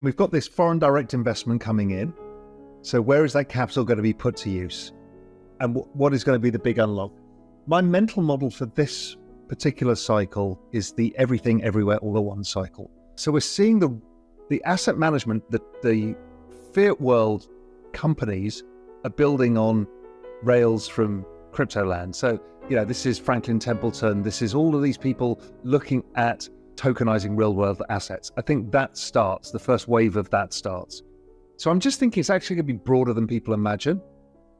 We've got this foreign direct investment coming in. So where is that capital going to be put to use? And what is going to be the big unlock? My mental model for this particular cycle is the everything, everywhere, all at once cycle. So we're seeing the asset management that the fiat world companies are building on rails from crypto land. So, this is Franklin Templeton. This is all of these people looking at tokenizing real world assets. I think that starts, the first wave of that starts. So I'm just thinking it's actually going to be broader than people imagine.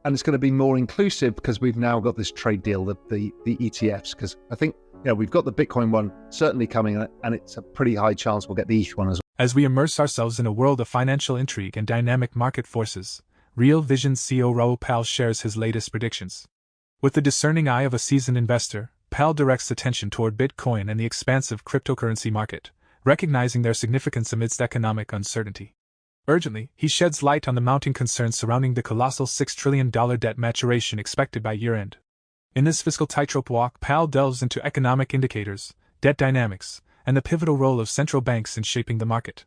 And it's going to be more inclusive because we've now got this trade deal, the ETFs, because I think, we've got the Bitcoin one certainly coming, and it's a pretty high chance we'll get the ETH one as well. As we immerse ourselves in a world of financial intrigue and dynamic market forces, Real Vision's CEO Raoul Pal shares his latest predictions. With the discerning eye of a seasoned investor, Pal directs attention toward Bitcoin and the expansive cryptocurrency market, recognizing their significance amidst economic uncertainty. Urgently, he sheds light on the mounting concerns surrounding the colossal $6 trillion debt maturation expected by year-end. In this fiscal tightrope walk, Pal delves into economic indicators, debt dynamics, and the pivotal role of central banks in shaping the market.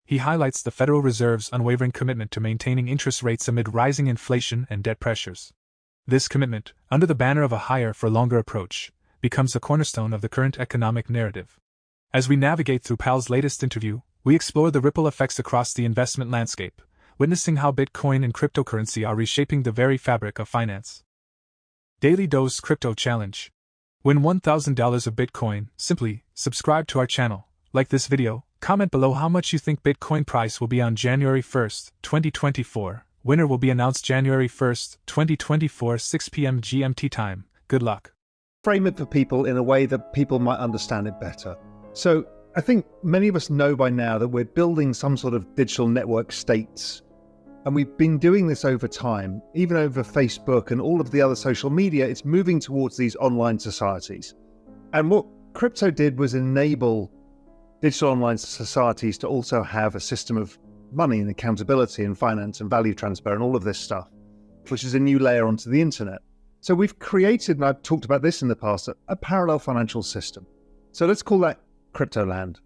He highlights the Federal Reserve's unwavering commitment to maintaining interest rates amid rising inflation and debt pressures. This commitment, under the banner of a higher-for-longer approach, becomes a cornerstone of the current economic narrative. As we navigate through Pal's latest interview, we explore the ripple effects across the investment landscape, witnessing how Bitcoin and cryptocurrency are reshaping the very fabric of finance. Daily Dose Crypto Challenge. Win $1,000 of Bitcoin. Simply subscribe to our channel, like this video, comment below how much you think Bitcoin price will be on January 1st, 2024. Winner will be announced January 1st, 2024, 6 p.m. GMT time. Good luck. Frame it for people in a way that people might understand it better. So I think many of us know by now that we're building some sort of digital network states. And we've been doing this over time, even over Facebook and all of the other social media. It's moving towards these online societies. And what crypto did was enable digital online societies to also have a system of money and accountability and finance and value transfer and all of this stuff, which is a new layer onto the internet. So we've created, and I've talked about this in the past, a parallel financial system. So let's call that crypto land.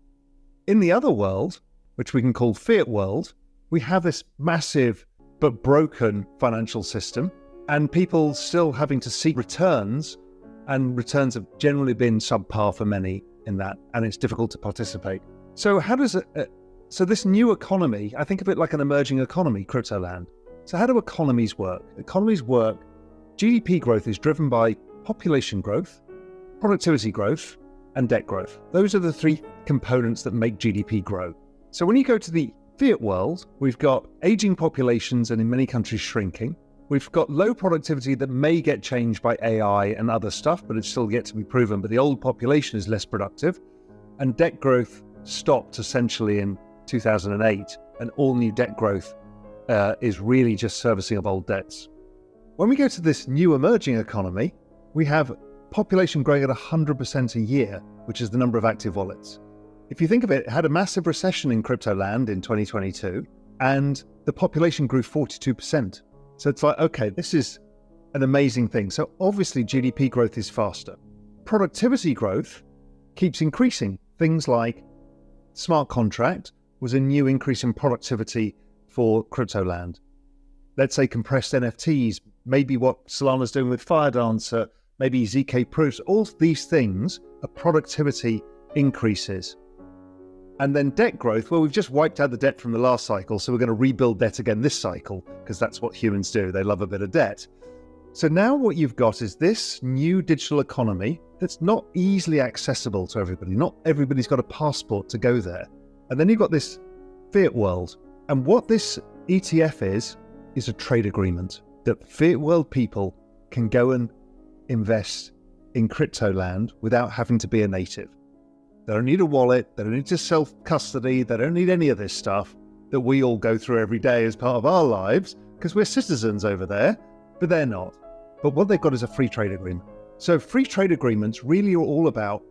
In the other world, which we can call fiat world, we have this massive but broken financial system, and people still having to seek returns, and returns have generally been subpar for many in that, and it's difficult to participate. So how does so this new economy, I think of it like an emerging economy, crypto land. So how do economies work? Economies work, GDP growth is driven by population growth, productivity growth, and debt growth. Those are the three components that make GDP grow. So when you go to the fiat world, we've got aging populations and in many countries shrinking. We've got low productivity that may get changed by AI and other stuff, but it's still yet to be proven. But the old population is less productive. And debt growth stopped essentially in 2008. And all new debt growth is really just servicing of old debts. When we go to this new emerging economy, we have population growing at 100% a year, which is the number of active wallets. If you think of it, it had a massive recession in crypto land in 2022, and the population grew 42%. So it's like, okay, this is an amazing thing. So obviously GDP growth is faster. Productivity growth keeps increasing. Things like smart contract was a new increase in productivity for crypto land. Let's say compressed NFTs, maybe what Solana's doing with Firedancer, maybe ZK proofs, all these things are productivity increases. And then debt growth, well, we've just wiped out the debt from the last cycle, so we're going to rebuild debt again this cycle, because that's what humans do. They love a bit of debt. So now what you've got is this new digital economy that's not easily accessible to everybody. Not everybody's got a passport to go there. And then you've got this fiat world. And what this ETF is a trade agreement that fiat world people can go and invest in crypto land without having to be a native. They don't need a wallet, they don't need to self-custody, they don't need any of this stuff that we all go through every day as part of our lives, because we're citizens over there, but they're not. But what they've got is a free trade agreement. So free trade agreements really are all about,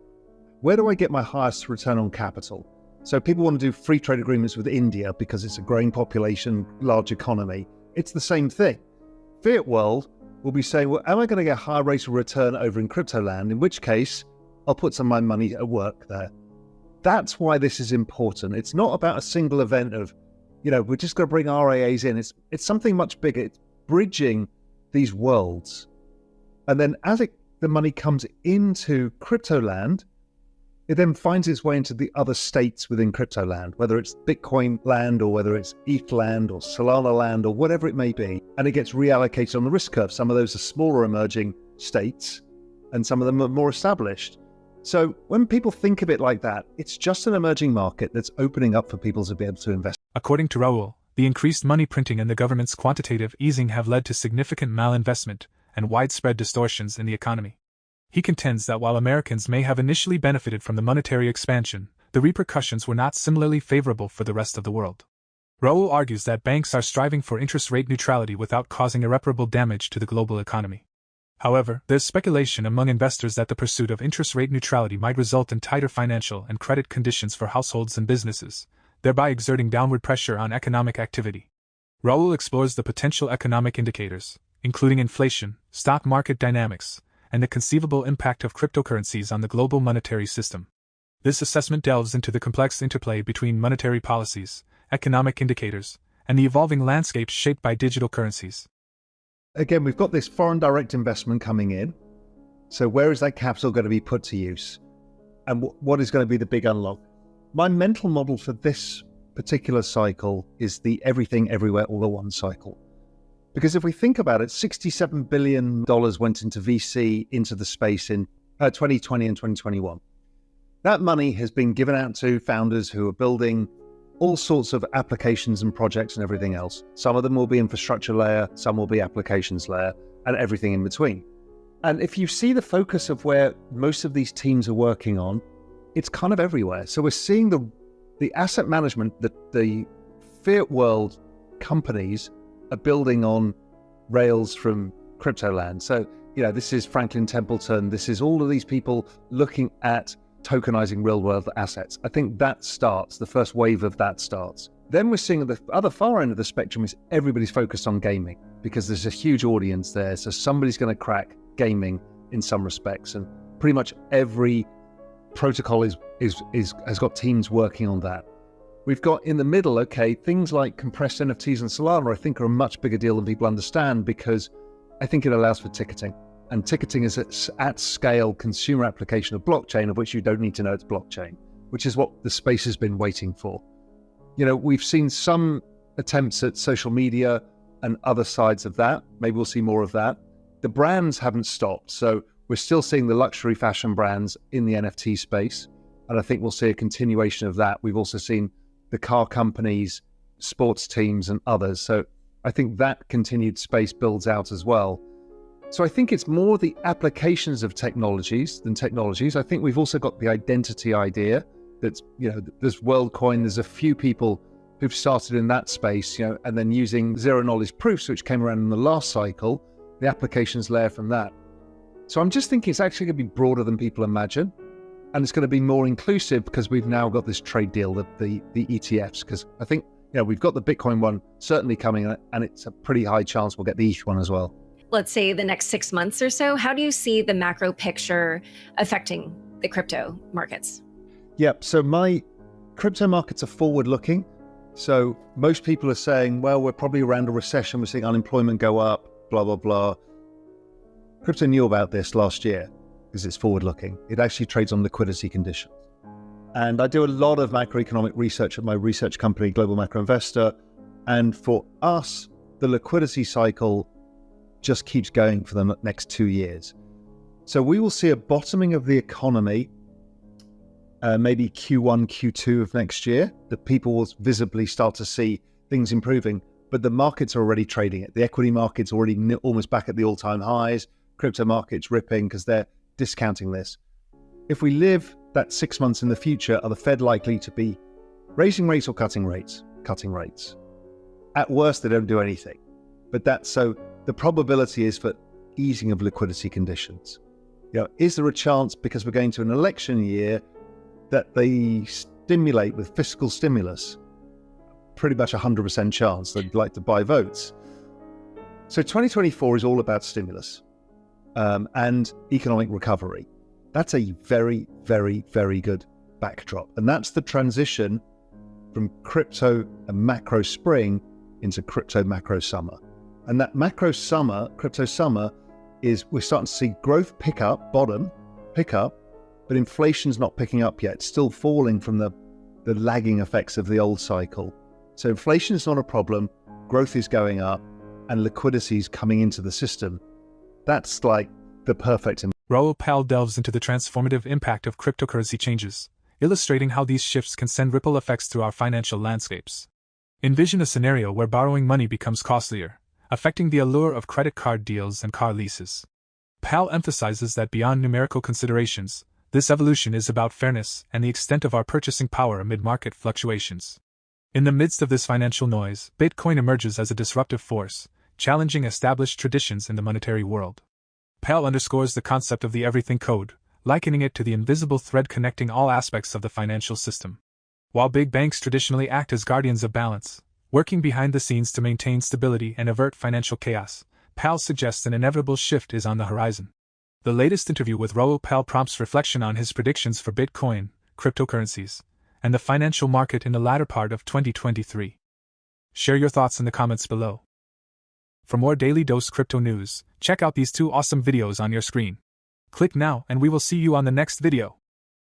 where do I get my highest return on capital? So people want to do free trade agreements with India because it's a growing population, large economy. It's the same thing. Fiat world will be saying, well, am I going to get a higher rate of return over in crypto land? In which case, I'll put some of my money at work there. That's why this is important. It's not about a single event of we're just going to bring RIAs in. It's something much bigger. It's bridging these worlds. And then as the money comes into crypto land, it then finds its way into the other states within crypto land, whether it's Bitcoin land or whether it's ETH land or Solana land or whatever it may be. And it gets reallocated on the risk curve. Some of those are smaller emerging states and some of them are more established. So when people think of it like that, it's just an emerging market that's opening up for people to be able to invest. According to Raoul, the increased money printing and the government's quantitative easing have led to significant malinvestment and widespread distortions in the economy. He contends that while Americans may have initially benefited from the monetary expansion, the repercussions were not similarly favorable for the rest of the world. Raoul argues that banks are striving for interest rate neutrality without causing irreparable damage to the global economy. However, there's speculation among investors that the pursuit of interest rate neutrality might result in tighter financial and credit conditions for households and businesses, thereby exerting downward pressure on economic activity. Raoul explores the potential economic indicators, including inflation, stock market dynamics, and the conceivable impact of cryptocurrencies on the global monetary system. This assessment delves into the complex interplay between monetary policies, economic indicators, and the evolving landscape shaped by digital currencies. Again, we've got this foreign direct investment coming in. So where is that capital going to be put to use? And what is going to be the big unlock? My mental model for this particular cycle is the everything, everywhere, all at once cycle. Because if we think about it, $67 billion went into VC, into the space in 2020 and 2021. That money has been given out to founders who are building all sorts of applications and projects and everything else. Some of them will be infrastructure layer, some will be applications layer, and everything in between. And if you see the focus of where most of these teams are working on, it's kind of everywhere. So we're seeing the asset management that the fiat world companies are building on rails from crypto land. So, this is Franklin Templeton. This is all of these people looking at tokenizing real world assets. I think that starts, the first wave of that starts. Then we're seeing at the other far end of the spectrum is everybody's focused on gaming because there's a huge audience there. So somebody's going to crack gaming in some respects. And pretty much every protocol has got teams working on that. We've got in the middle, things like compressed NFTs and Solana, I think are a much bigger deal than people understand because I think it allows for ticketing. And ticketing is at scale consumer application of blockchain of which you don't need to know it's blockchain, which is what the space has been waiting for. We've seen some attempts at social media and other sides of that. Maybe we'll see more of that. The brands haven't stopped. So we're still seeing the luxury fashion brands in the NFT space. And I think we'll see a continuation of that. We've also seen the car companies, sports teams, and others. So I think that continued space builds out as well. So I think it's more the applications of technologies than technologies. I think we've also got the identity idea that's, there's WorldCoin, there's a few people who've started in that space, and then using zero knowledge proofs, which came around in the last cycle, the applications layer from that. So I'm just thinking it's actually going to be broader than people imagine. And it's going to be more inclusive because we've now got this trade deal, the ETFs, because I think, we've got the Bitcoin one certainly coming, and it's a pretty high chance we'll get the ETH one as well. Let's say the next 6 months or so, how do you see the macro picture affecting the crypto markets? Yep. So my crypto markets are forward looking. So most people are saying, well, we're probably around a recession. We're seeing unemployment go up, blah, blah, blah. Crypto knew about this last year because it's forward looking. It actually trades on liquidity conditions. And I do a lot of macroeconomic research at my research company, Global Macro Investor. And for us, the liquidity cycle just keeps going for the next 2 years. So we will see a bottoming of the economy, maybe Q1, Q2 of next year, that people will visibly start to see things improving, but the markets are already trading it. The equity market's already almost back at the all-time highs, crypto market's ripping because they're discounting this. If we live that 6 months in the future, are the Fed likely to be raising rates or cutting rates? Cutting rates. At worst, they don't do anything. But that's so the probability is for easing of liquidity conditions. Is there a chance, because we're going to an election year, that they stimulate with fiscal stimulus? Pretty much 100% chance they'd like to buy votes. So 2024 is all about stimulus and economic recovery. That's a very, very, very good backdrop. And that's the transition from crypto and macro spring into crypto macro summer. And that macro summer, crypto summer, is we're starting to see growth pick up, but inflation's not picking up yet, still falling from the lagging effects of the old cycle. So inflation is not a problem, growth is going up, and liquidity is coming into the system. That's like the perfect. Raoul Pal delves into the transformative impact of cryptocurrency changes, illustrating how these shifts can send ripple effects through our financial landscapes. Envision a scenario where borrowing money becomes costlier, affecting the allure of credit card deals and car leases. Pal emphasizes that beyond numerical considerations, this evolution is about fairness and the extent of our purchasing power amid market fluctuations. In the midst of this financial noise, Bitcoin emerges as a disruptive force, challenging established traditions in the monetary world. Pal underscores the concept of the everything code, likening it to the invisible thread connecting all aspects of the financial system. While big banks traditionally act as guardians of balance, working behind the scenes to maintain stability and avert financial chaos, Pal suggests an inevitable shift is on the horizon. The latest interview with Raoul Pal prompts reflection on his predictions for Bitcoin, cryptocurrencies, and the financial market in the latter part of 2023. Share your thoughts in the comments below. For more Daily Dose Crypto news, check out these 2 awesome videos on your screen. Click now and we will see you on the next video.